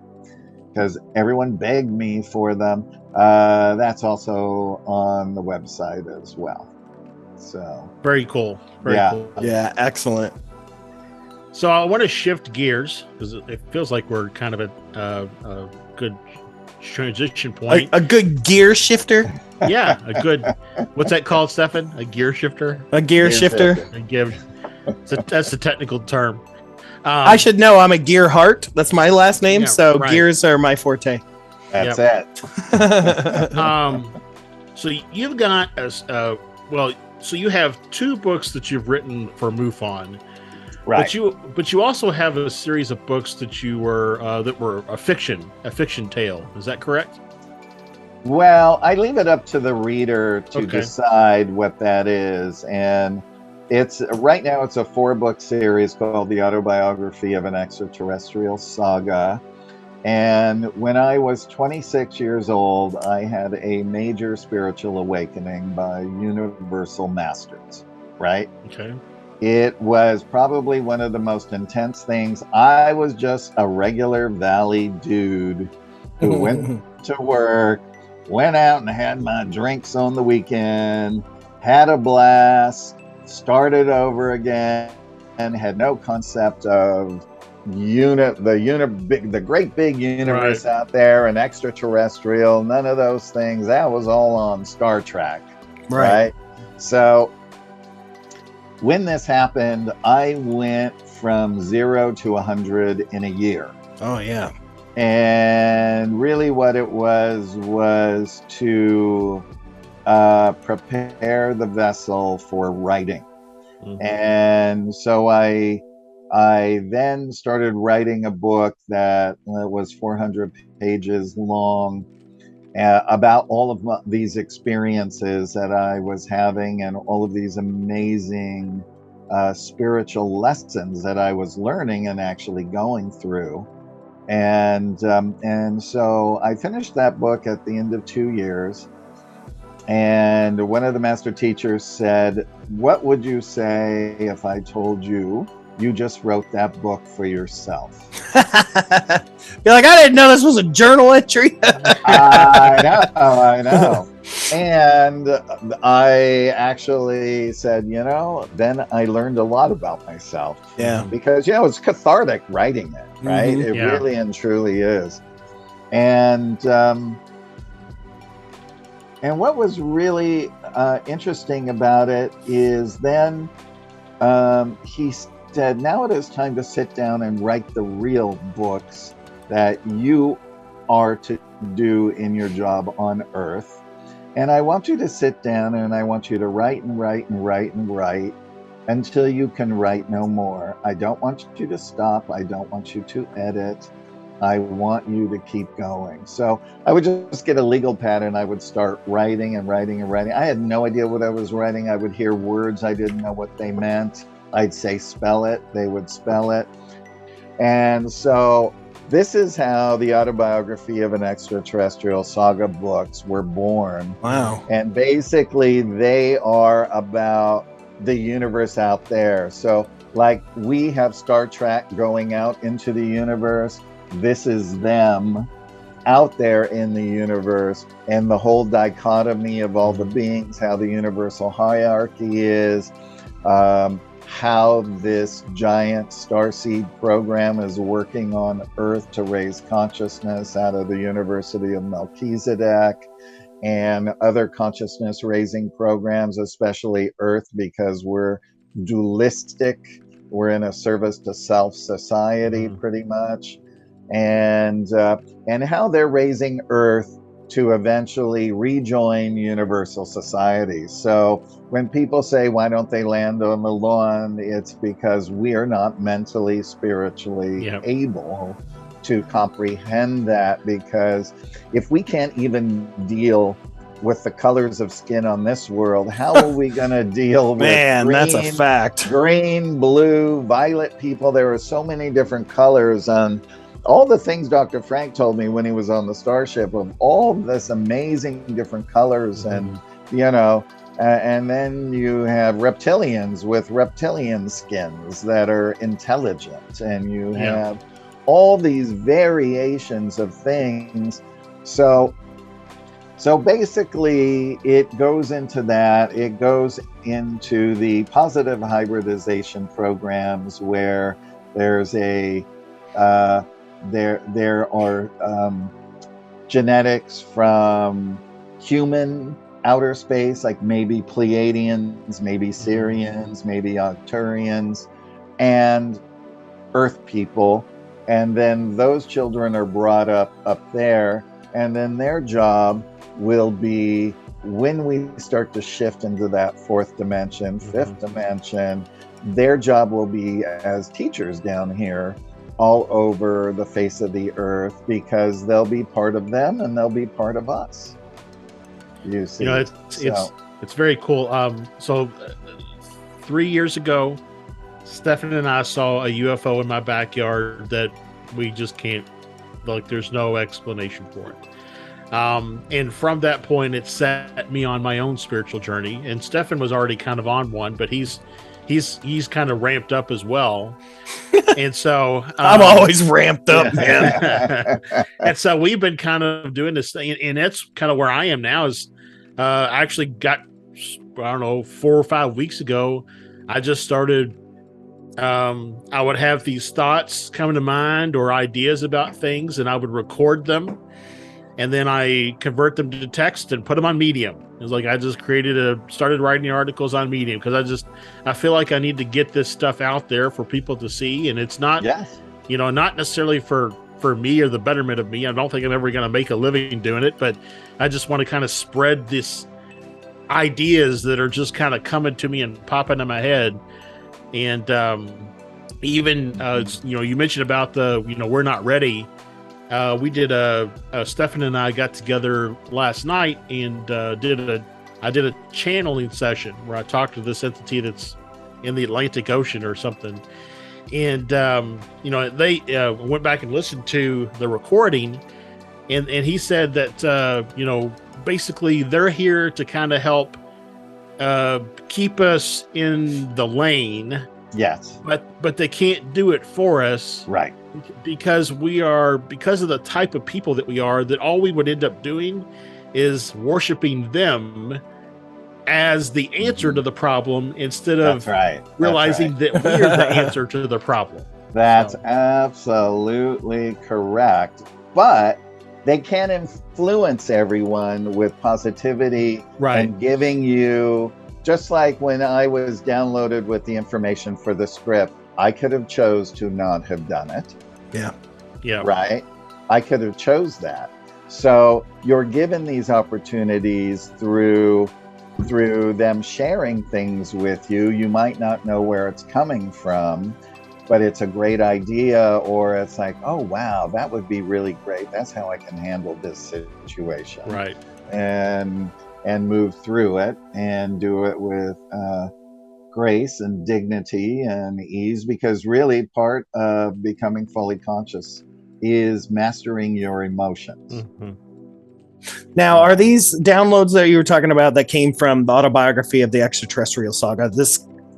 [SPEAKER 3] because everyone begged me for them, that's also on the website as well. So
[SPEAKER 2] very cool. Very cool.
[SPEAKER 1] Yeah, excellent.
[SPEAKER 2] So I want to shift gears because it feels like we're kind of a good transition point.
[SPEAKER 1] A good gear shifter.
[SPEAKER 2] Yeah, a good. What's that called, Stefan? A gear shifter.
[SPEAKER 1] A gear shifter.
[SPEAKER 2] That's the technical term.
[SPEAKER 1] I should know. I'm a gear heart. That's my last name.
[SPEAKER 2] Yeah,
[SPEAKER 1] so
[SPEAKER 2] right.
[SPEAKER 1] Gears are my forte.
[SPEAKER 3] That's it.
[SPEAKER 2] So you've got so you have 2 books that you've written for MUFON.
[SPEAKER 3] Right.
[SPEAKER 2] But you also have a series of books that were a fiction tale. Is that correct?
[SPEAKER 3] Well, I leave it up to the reader to decide what that is, and right now it's a 4-book series called The Autobiography of an Extraterrestrial Saga. And when I was 26 years old, I had a major spiritual awakening by universal masters. Right?
[SPEAKER 2] Okay.
[SPEAKER 3] It was probably one of the most intense things. I was just a regular Valley dude who went to work, went out and had my drinks on the weekend, had a blast, started over again, and had no concept of the great big universe out there and extraterrestrial, none of those things. That was all on Star Trek. Right? So when this happened, I went from 0 to 100 in a year.
[SPEAKER 1] Oh, yeah.
[SPEAKER 3] And really what it was to prepare the vessel for writing. Mm-hmm. And so I then started writing a book that was 400 pages long, about all of these experiences that I was having and all of these amazing spiritual lessons that I was learning and actually going through. And so I finished that book at the end of 2 years. And one of the master teachers said, "What would you say if I told you just wrote that book for yourself?"
[SPEAKER 1] You're like, I didn't know this was a journal entry.
[SPEAKER 3] I know. And I actually said, then I learned a lot about myself.
[SPEAKER 1] Yeah.
[SPEAKER 3] Because, it's cathartic writing it, right?
[SPEAKER 1] Mm-hmm.
[SPEAKER 3] It really and truly is. And what was really interesting about it is then he said, now it is time to sit down and write the real books that you are to do in your job on Earth. And I want you to sit down and I want you to write and write and write and write until you can write no more. I don't want you to stop. I don't want you to edit. I want you to keep going. So I would just get a legal pad and I would start writing and writing and writing. I had no idea what I was writing. I would hear words. I didn't know what they meant. I'd say, spell it. They would spell it. And so this is how the Autobiography of an Extraterrestrial Saga books were born.
[SPEAKER 1] Wow.
[SPEAKER 3] And basically they are about the universe out there. So like we have Star Trek going out into the universe. This is them out there in the universe, and the whole dichotomy of all the beings, how the universal hierarchy is, how this giant starseed program is working on Earth to raise consciousness out of the University of Melchizedek and other consciousness raising programs, especially Earth, because we're dualistic. We're in a service to self society pretty much. And how they're raising Earth to eventually rejoin universal society. So when people say, why don't they land on the lawn? It's because we are not mentally, spiritually able to comprehend that, because if we can't even deal with the colors of skin on this world, how are we going to deal with
[SPEAKER 1] green, that's a fact.
[SPEAKER 3] Green, blue, violet people? There are so many different colors on all the things Dr. Frank told me when he was on the Starship, of all this amazing different colors. And, and then you have reptilians with reptilian skins that are intelligent, and you have all these variations of things. So So basically, it goes into that. It goes into the positive hybridization programs where there's there are genetics from human outer space, like maybe Pleiadians, maybe Syrians, maybe Arcturians, and Earth people. And then those children are brought up there, and then their job will be, when we start to shift into that fourth dimension, fifth dimension, their job will be as teachers down here all over the face of the earth, because they'll be part of them and they'll be part of us. You see,
[SPEAKER 2] it's very cool. So 3 years ago, Stefan and I saw a UFO in my backyard that we just can't, like, there's no explanation for it. And from that point, it set me on my own spiritual journey. And Stefan was already kind of on one, but he's kind of ramped up as well. And so
[SPEAKER 1] I'm always ramped up, man.
[SPEAKER 2] And so we've been kind of doing this thing, and that's kind of where I am now. Is I actually got, I don't know, 4 or 5 weeks ago, I just started. I would have these thoughts coming to mind or ideas about things, and I would record them. And then I convert them to text and put them on Medium. It's like I just started writing articles on Medium, because I feel like I need to get this stuff out there for people to see. And it's not, not necessarily for me or the betterment of me. I don't think I'm ever going to make a living doing it, but I just want to kind of spread this ideas that are just kind of coming to me and popping in my head. And even, you mentioned about we're not ready. We did Stefan and I got together last night and I did a channeling session where I talked to this entity that's in the Atlantic Ocean or something. And, they went back and listened to the recording, and he said that, basically they're here to kind of help keep us in the lane.
[SPEAKER 3] Yes.
[SPEAKER 2] But they can't do it for us.
[SPEAKER 3] Right.
[SPEAKER 2] Because of the type of people that we are, that all we would end up doing is worshiping them as the answer to the problem, instead of realizing that we're the answer to the problem.
[SPEAKER 3] That's absolutely correct. But they can influence everyone with positivity and giving you, just like when I was downloaded with the information for the script, I could have chose to not have done it.
[SPEAKER 2] Yeah.
[SPEAKER 3] Right? I could have chose that. So you're given these opportunities through them sharing things with you. You might not know where it's coming from, but it's a great idea, or it's like, oh, wow, that would be really great. That's how I can handle this situation.
[SPEAKER 2] Right.
[SPEAKER 3] And move through it and do it with grace and dignity and ease, because really part of becoming fully conscious is mastering your emotions.
[SPEAKER 2] Mm-hmm.
[SPEAKER 1] Now, are these downloads that you were talking about that came from the autobiography of the extraterrestrial saga?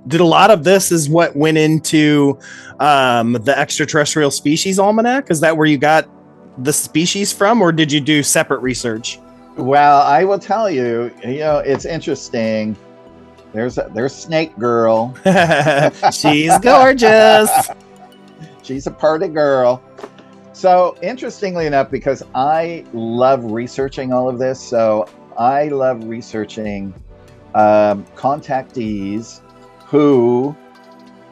[SPEAKER 1] Did a lot of this is what went into the extraterrestrial species almanac? Is that where you got the species from, or did you do separate research?
[SPEAKER 3] Well, I will tell you, it's interesting. There's Snake Girl.
[SPEAKER 1] She's gorgeous.
[SPEAKER 3] She's a party girl. So interestingly enough, because I love researching all of this, so I love researching contactees who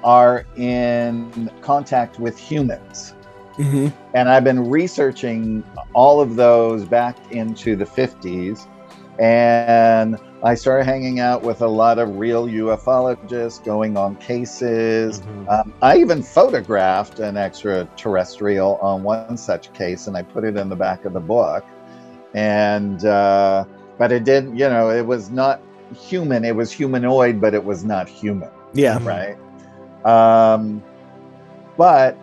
[SPEAKER 3] are in contact with humans.
[SPEAKER 1] Mm-hmm.
[SPEAKER 3] And I've been researching all of those back into the 50s. And I started hanging out with a lot of real ufologists, going on cases.
[SPEAKER 2] Mm-hmm.
[SPEAKER 3] I even photographed an extraterrestrial on one such case, and I put it in the back of the book. And but it didn't, it was not human. It was humanoid, but it was not human.
[SPEAKER 1] Yeah.
[SPEAKER 3] Right. But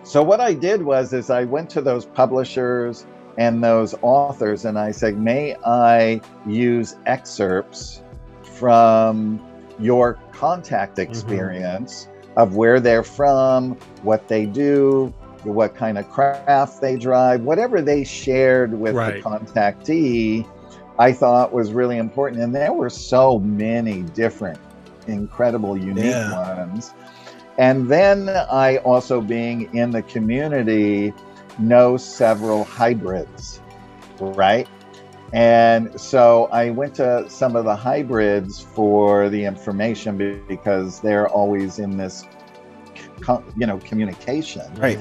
[SPEAKER 3] so what I did was I went to those publishers and those authors, and I said, may I use excerpts from your contact experience of where they're from, what they do, what kind of craft they drive, whatever they shared with the contactee, I thought was really important. And there were so many different, incredible, unique ones. And then I also, being in the community, know several hybrids, right? And so I went to some of the hybrids for the information because they're always in this, communication.
[SPEAKER 1] Right.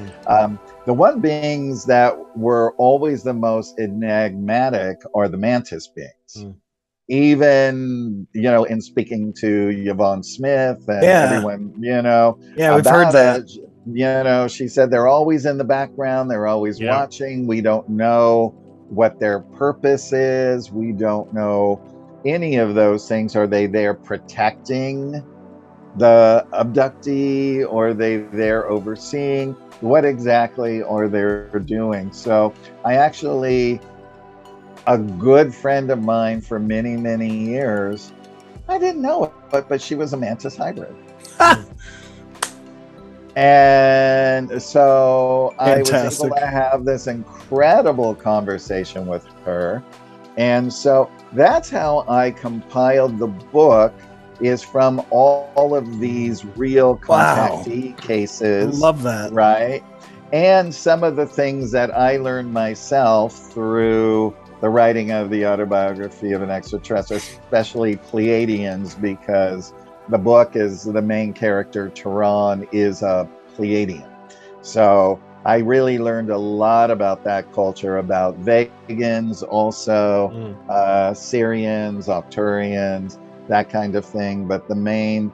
[SPEAKER 3] The one beings that were always the most enigmatic are the mantis beings. Even, in speaking to Yvonne Smith and everyone,
[SPEAKER 1] we've heard that.
[SPEAKER 3] She said they're always in the background. They're always watching. We don't know what their purpose is. We don't know any of those things. Are they there protecting the abductee, or are they there overseeing? What exactly are they doing? So a good friend of mine for many, many years, I didn't know it, but she was a mantis hybrid. And so Fantastic. I was able to have this incredible conversation with her. And so that's how I compiled the book, is from all of these real contactee cases.
[SPEAKER 1] Love that.
[SPEAKER 3] Right. And some of the things that I learned myself through the writing of the autobiography of an extraterrestrial, especially Pleiadians, because the book is the main character, Tehran, is a Pleiadian. So I really learned a lot about that culture, about Vegans, also Syrians, Arcturians, that kind of thing. But the main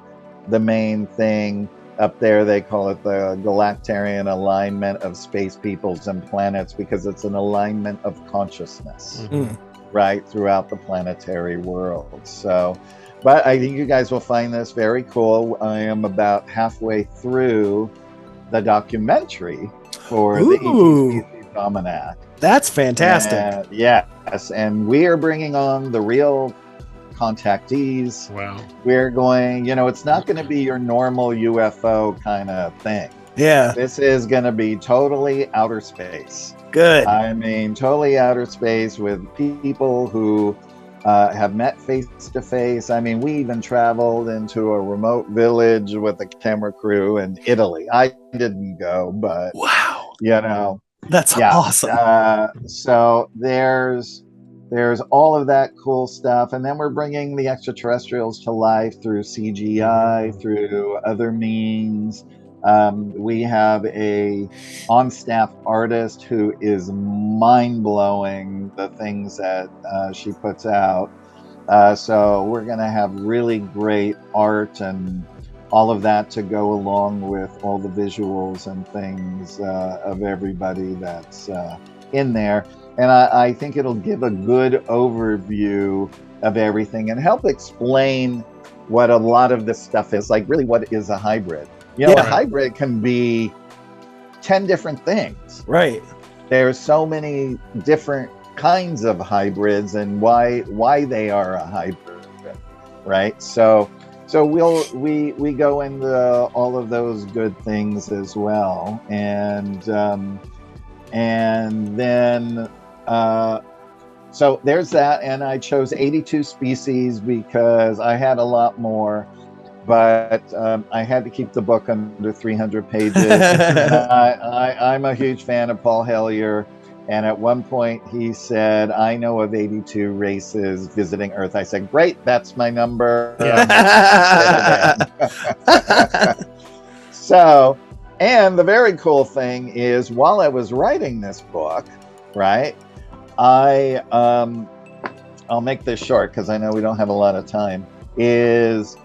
[SPEAKER 3] thing up there, they call it the Galactarian alignment of space peoples and planets, because it's an alignment of consciousness, right, throughout the planetary world. So, but I think you guys will find this very cool. I am about halfway through the documentary for the ET Species Almanac.
[SPEAKER 1] That's fantastic.
[SPEAKER 3] And, yes, and we are bringing on the real contactees.
[SPEAKER 2] Wow.
[SPEAKER 3] We're going, it's not going to be your normal UFO kind of thing.
[SPEAKER 1] Yeah.
[SPEAKER 3] This is going to be totally outer space.
[SPEAKER 1] Good.
[SPEAKER 3] I mean, totally outer space with people who have met face to face. I mean, we even traveled into a remote village with a camera crew in Italy. I didn't go, but
[SPEAKER 1] wow.
[SPEAKER 3] That's
[SPEAKER 1] awesome.
[SPEAKER 3] So there's all of that cool stuff. And then we're bringing the extraterrestrials to life through CGI, through other means. We have a on-staff artist who is mind-blowing, the things that she puts out. So we're going to have really great art and all of that to go along with all the visuals and things of everybody that's in there. And I think it'll give a good overview of everything and help explain what a lot of this stuff is. Like, really, what is a hybrid? A hybrid can be 10 different things.
[SPEAKER 1] Right.
[SPEAKER 3] There's so many different kinds of hybrids and why they are a hybrid, right? So we go into all of those good things as well. And then so there's that, and I chose 82 species because I had a lot more, but I had to keep the book under 300 pages. And I'm a huge fan of Paul Hellyer, and at one point he said, I know of 82 races visiting Earth. I said, great, that's my number. So, and the very cool thing is, while I was writing this book, right, I'll make this short because I know we don't have a lot of time, is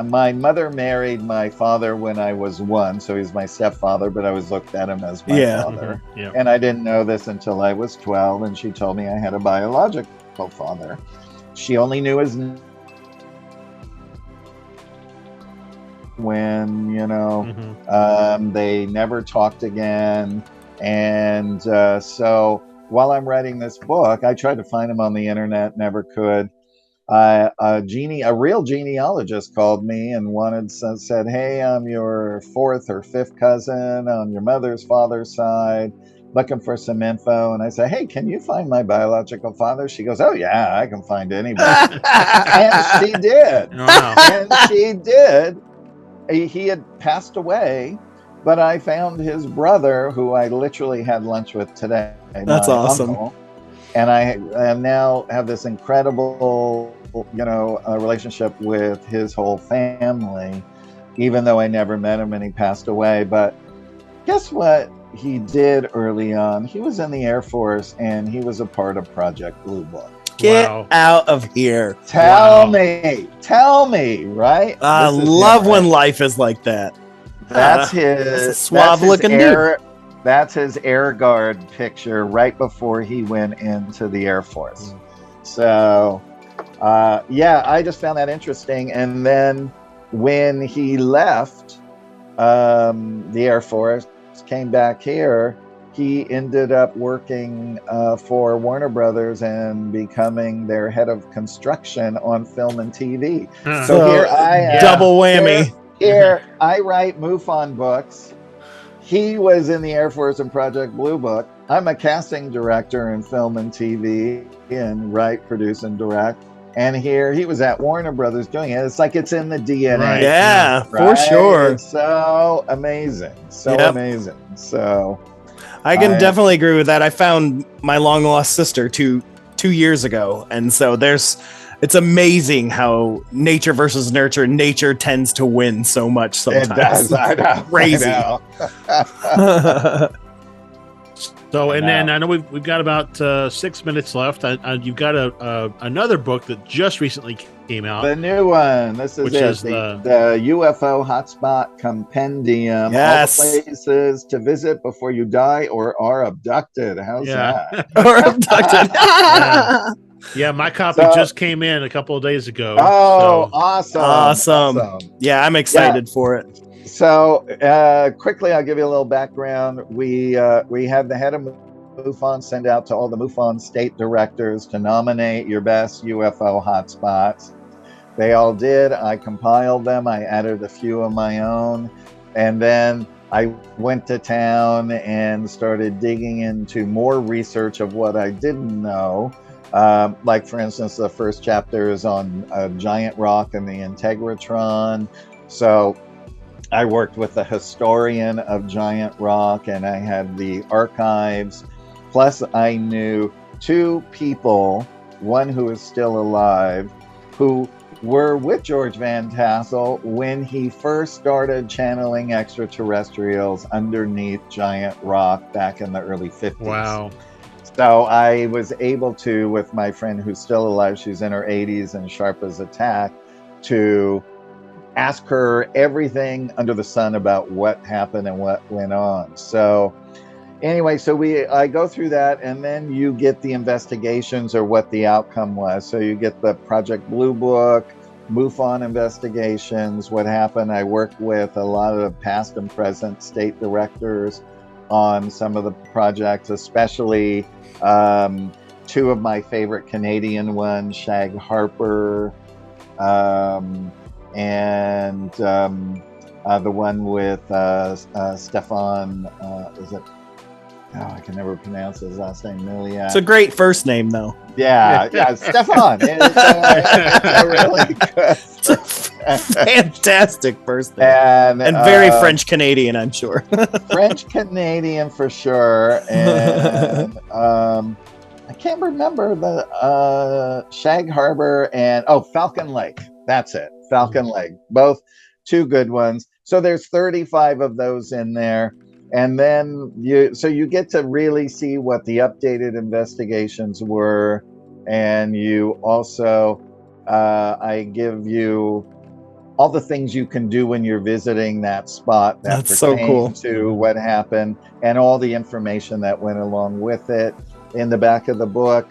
[SPEAKER 3] my mother married my father when I was 1, so he's my stepfather, but I always looked at him as my father. And I didn't know this until I was 12, and she told me I had a biological father. She only knew his name when, they never talked again. And so while I'm writing this book, I tried to find him on the internet, never could. a real genealogist called me and said, "Hey, I'm your fourth or fifth cousin on your mother's father's side, looking for some info." And I said, "Hey, can you find my biological father?" She goes, "Oh yeah, I can find anybody." And she did.
[SPEAKER 2] Wow.
[SPEAKER 3] And she did. He had passed away, but I found his brother, who I literally had lunch with today.
[SPEAKER 1] That's awesome.
[SPEAKER 3] Uncle, and I now have this incredible, relationship with his whole family, even though I never met him and he passed away. But guess what he did early on? He was in the Air Force and he was a part of Project Blue Book.
[SPEAKER 1] Get out of here.
[SPEAKER 3] Tell me, right?
[SPEAKER 1] I love when life is like that.
[SPEAKER 3] That's his
[SPEAKER 1] suave looking dude.
[SPEAKER 3] That's his Air Guard picture right before he went into the Air Force. So, I just found that interesting. And then when he left the Air Force, came back here, he ended up working for Warner Brothers and becoming their head of construction on film and TV. So here I am.
[SPEAKER 1] Double whammy.
[SPEAKER 3] Here I write MUFON books. He was in the Air Force in Project Blue Book. I'm a casting director in film and TV and write, produce, and direct. And here he was at Warner Brothers doing it. It's like it's in the DNA.
[SPEAKER 1] Right. Yeah, for sure.
[SPEAKER 3] It's so amazing. Amazing. So
[SPEAKER 1] I can definitely agree with that. I found my long lost sister two years ago. And so it's amazing how nature versus nurture. Nature tends to win so much sometimes.
[SPEAKER 3] It does. I know.
[SPEAKER 1] Crazy.
[SPEAKER 2] So, and then I know we've got about 6 minutes left. You've got another book that just recently came out.
[SPEAKER 3] The new one. This is the UFO Hotspot Compendium.
[SPEAKER 1] Yes.
[SPEAKER 3] All the places to visit before you die or are abducted. How's that?
[SPEAKER 1] Or abducted.
[SPEAKER 2] Yeah, my copy just came in a couple of days ago.
[SPEAKER 3] Oh,
[SPEAKER 2] so.
[SPEAKER 3] Awesome.
[SPEAKER 1] Yeah, I'm excited for it.
[SPEAKER 3] So quickly, I'll give you a little background. We had the head of MUFON send out to all the MUFON state directors to nominate your best UFO hotspots. They all did. I compiled them. I added a few of my own. And then I went to town and started digging into more research of what I didn't know. Like, for instance, the first chapter is on a giant rock and the Integratron. So I worked with a historian of giant rock, and I had the archives. Plus, I knew two people, one who is still alive, who were with George Van Tassel when he first started channeling extraterrestrials underneath giant rock back in the early 50s.
[SPEAKER 2] Wow.
[SPEAKER 3] So I was able to, with my friend who's still alive, she's in her 80s and sharp as a tack, to ask her everything under the sun about what happened and what went on. So anyway, I go through that, and then you get the investigations or what the outcome was. So you get the Project Blue Book, MUFON investigations, what happened. I worked with a lot of past and present state directors on some of the projects, especially two of my favorite Canadian ones, Shag Harper, and the one with Stefan, is it? Oh, I can never pronounce his last name. Miliak.
[SPEAKER 1] It's a great first name, though.
[SPEAKER 3] Yeah, Stefan. It's a really good.
[SPEAKER 1] Fantastic first name. And very French Canadian, I'm sure.
[SPEAKER 3] French Canadian for sure. And I can't remember the Shag Harbor and Falcon Lake. That's it. Falcon Lake. Both two good ones. So there's 35 of those in there. And then you get to really see what the updated investigations were. And you also, I give you all the things you can do when you're visiting that spot that
[SPEAKER 1] That's so cool.
[SPEAKER 3] To what happened and all the information that went along with it. In the back of the book,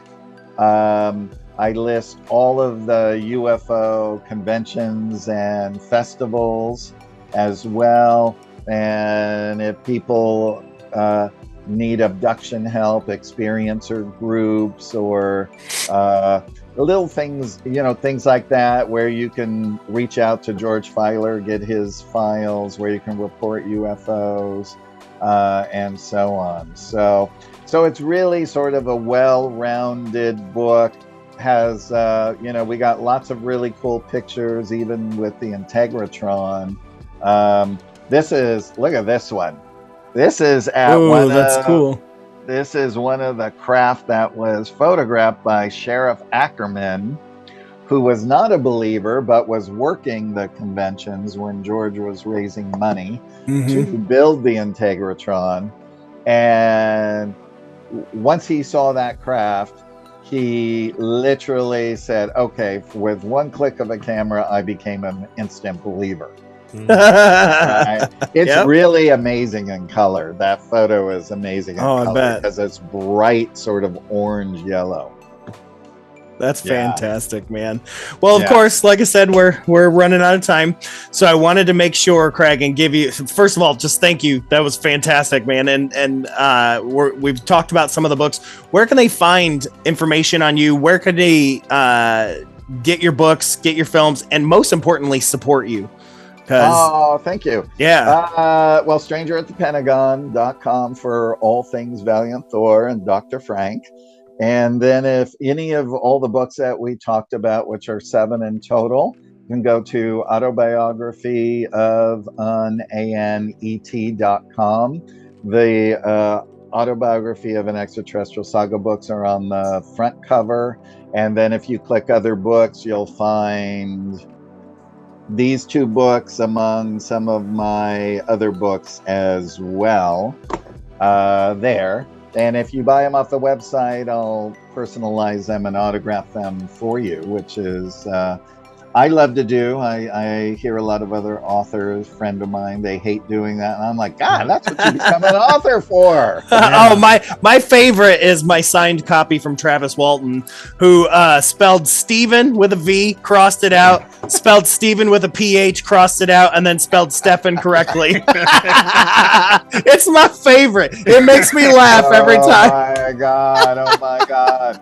[SPEAKER 3] I list all of the UFO conventions and festivals as well. And if people need abduction help, experiencer groups, or little things, things like that, where you can reach out to George Filer, get his files, where you can report UFOs, and so on. So it's really sort of a well-rounded book. Has we got lots of really cool pictures, even with the Integratron. Look at this one. This is
[SPEAKER 1] cool.
[SPEAKER 3] This is one of the craft that was photographed by Sheriff Ackerman, who was not a believer, but was working the conventions when George was raising money to build the Integratron. And once he saw that craft, he literally said, okay, with one click of a camera, I became an instant believer. Right? It's really amazing in color. That photo is amazing in color because it's bright, sort of orange yellow.
[SPEAKER 1] That's fantastic, man. Well, of course, like I said, we're running out of time. So I wanted to make sure, Craig, and give you, first of all, just thank you. That was fantastic, man. And we've talked about some of the books. Where can they find information on you? Where can they get your books, get your films, and most importantly, support you?
[SPEAKER 3] Oh, thank you.
[SPEAKER 1] Yeah.
[SPEAKER 3] Well, strangeratthepentagon.com for all things Valiant Thor and Dr. Frank. And then if any of all the books that we talked about, which are 7 in total, you can go to autobiography of an ANET.com. The autobiography of an extraterrestrial saga books are on the front cover. And then if you click other books, you'll find these 2 books among some of my other books as well there. And if you buy them off the website, I'll personalize them and autograph them for you, which is I love to do. I hear a lot of other authors, friend of mine, they hate doing that. And I'm like, God, that's what you become an author for.
[SPEAKER 1] Oh, my favorite is my signed copy from Travis Walton, who spelled Stephen with a V, crossed it out, spelled Stephen with a PH, crossed it out, and then spelled Stefan correctly. It's my favorite. It makes me laugh every time.
[SPEAKER 3] Oh my God.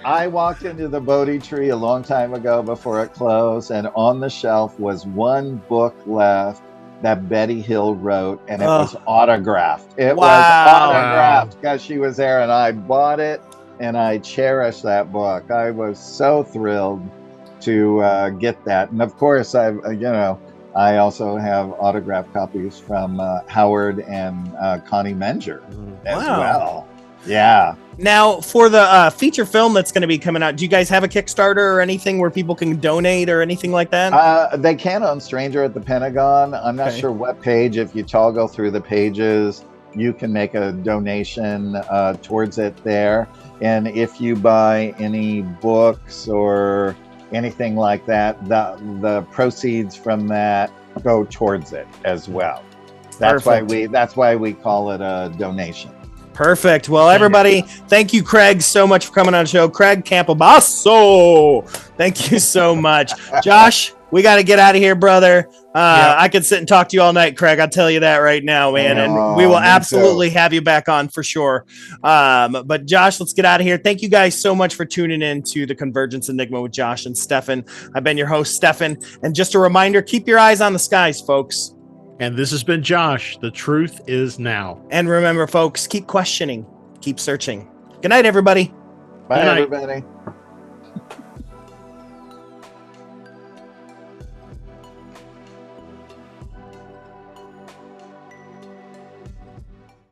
[SPEAKER 3] I walked into the Bodhi tree a long time ago before it closed, and on the shelf was one book left that Betty Hill wrote, and it was autographed. It was autographed because she was there, and I bought it, and I cherish that book. I was so thrilled to get that. And of course, I also have autographed copies from Howard and Connie Menger as well. Yeah.
[SPEAKER 1] Now, for the feature film that's going to be coming out, do you guys have a Kickstarter or anything where people can donate or anything like that?
[SPEAKER 3] They can on Stranger at the Pentagon. I'm not sure what page. If you toggle through the pages, you can make a donation towards it there. And if you buy any books or anything like that, the proceeds from that go towards it as well. That's why we call it a donation.
[SPEAKER 1] Perfect. Well, everybody, thank you, Craig, so much for coming on the show. Craig Campobasso, thank you so much. Josh, we got to get out of here, brother. I could sit and talk to you all night, Craig. I'll tell you that right now, man. And we will absolutely have you back on for sure. But Josh, let's get out of here. Thank you guys so much for tuning in to the Convergence Enigma with Josh and Stefan. I've been your host, Stefan. And just a reminder, keep your eyes on the skies, folks.
[SPEAKER 2] And this has been Josh. The truth is now.
[SPEAKER 1] And remember, folks, keep questioning, keep searching. Good night, everybody.
[SPEAKER 3] Bye, everybody.